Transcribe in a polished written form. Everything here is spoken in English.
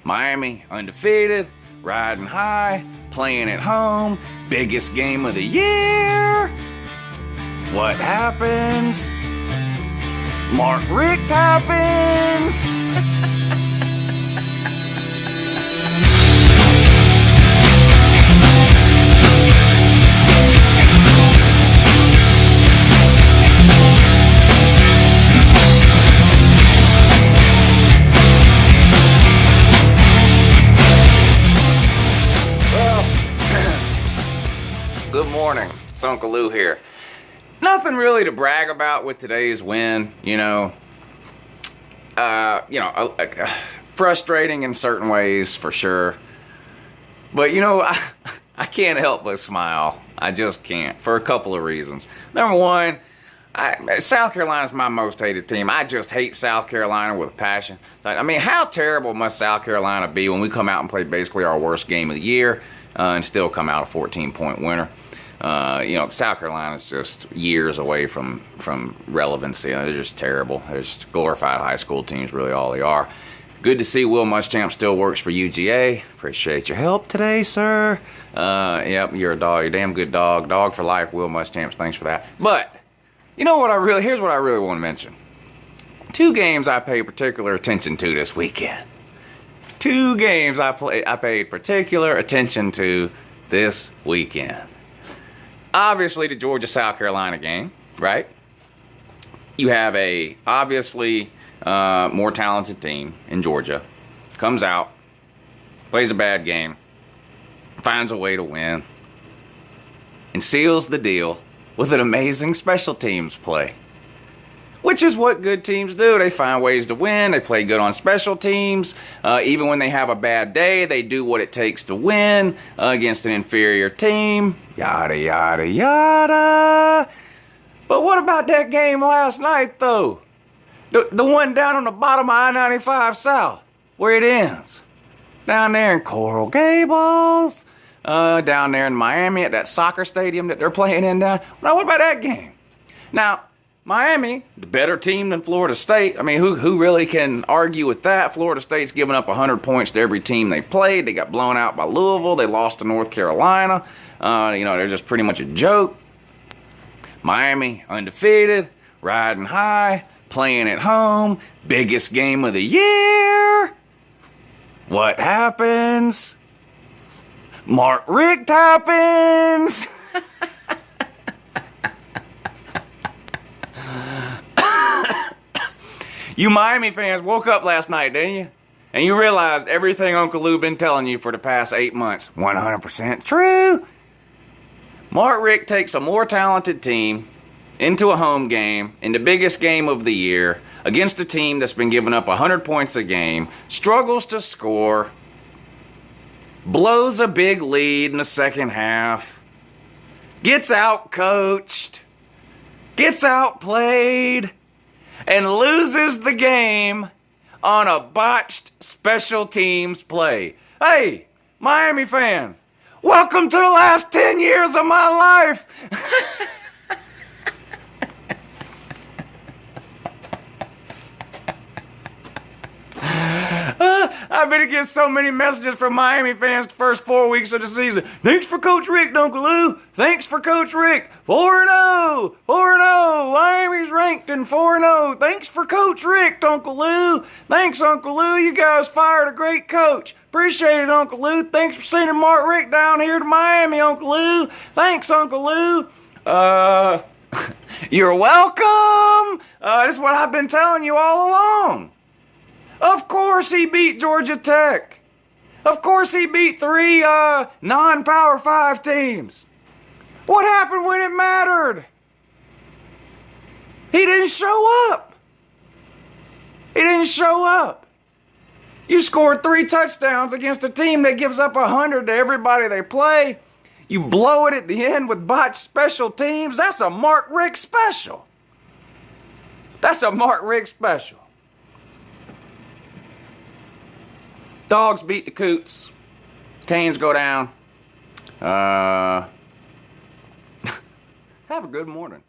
Miami undefeated, riding high, playing at home, biggest game of the year. What happens? Mark Richt happens. Good morning, it's Uncle Lou here. Nothing really to brag about with today's win, frustrating in certain ways for sure. But I can't help but smile. I just can't, for a couple of reasons. Number one, South Carolina's my most hated team. I just hate South Carolina with a passion. I mean, how terrible must South Carolina be when we come out and play basically our worst game of the year and still come out a 14-point winner? South Carolina's just years away from relevancy. They're just terrible. They're just glorified high school teams, really all they are. Good to see Will Muschamp still works for UGA. Appreciate your help today, sir. Yep, you're a dog. You're a damn good dog. Dog for life, Will Muschamp. Thanks for that. But here's what I really want to mention. Two games I paid particular attention to this weekend. Two games I paid particular attention to this weekend. Obviously, the Georgia-South Carolina game, right? You have a obviously more talented team in Georgia. Comes out, plays a bad game, finds a way to win, and seals the deal with an amazing special teams play. Which is what good teams do. They find ways to win. They play good on special teams. Even when they have a bad day, they do what it takes to win against an inferior team. Yada, yada, yada. But what about that game last night, though? The one down on the bottom of I-95 South, where it ends. Down there in Coral Gables. Down there in Miami at that soccer stadium that they're playing in down. Now, what about that game? Now, Miami, the better team than Florida State. I mean, who really can argue with that? Florida State's given up 100 points to every team they've played. They got blown out by Louisville. They lost to North Carolina. They're just pretty much a joke. Miami, undefeated, riding high, playing at home, biggest game of the year. What happens? Mark Richt happens. You Miami fans woke up last night, didn't you? And you realized everything Uncle Lou been telling you for the past 8 months. 100% true. Mark Richt takes a more talented team into a home game, in the biggest game of the year, against a team that's been giving up 100 points a game, struggles to score, blows a big lead in the second half, gets out-coached, gets outplayed, and loses the game on a botched special teams play. Hey, Miami fan, welcome to the last 10 years of my life. I've been getting so many messages from Miami fans the first 4 weeks of the season. Thanks for Coach Richt, Uncle Lou. Thanks for Coach Richt. 4-0. 4-0. Miami's ranked in 4-0. Thanks for Coach Richt, Uncle Lou. Thanks, Uncle Lou. You guys fired a great coach. Appreciate it, Uncle Lou. Thanks for sending Mark Richt down here to Miami, Uncle Lou. Thanks, Uncle Lou. You're welcome. This is what I've been telling you all along. Of course he beat Georgia Tech. Of course he beat 3 non-Power 5 teams. What happened when it mattered? He didn't show up. He didn't show up. You scored 3 touchdowns against a team that gives up 100 to everybody they play. You blow it at the end with botched special teams. That's a Mark Richt special. That's a Mark Richt special. Dawgs beat the Coots. Canes go down. Have a good morning.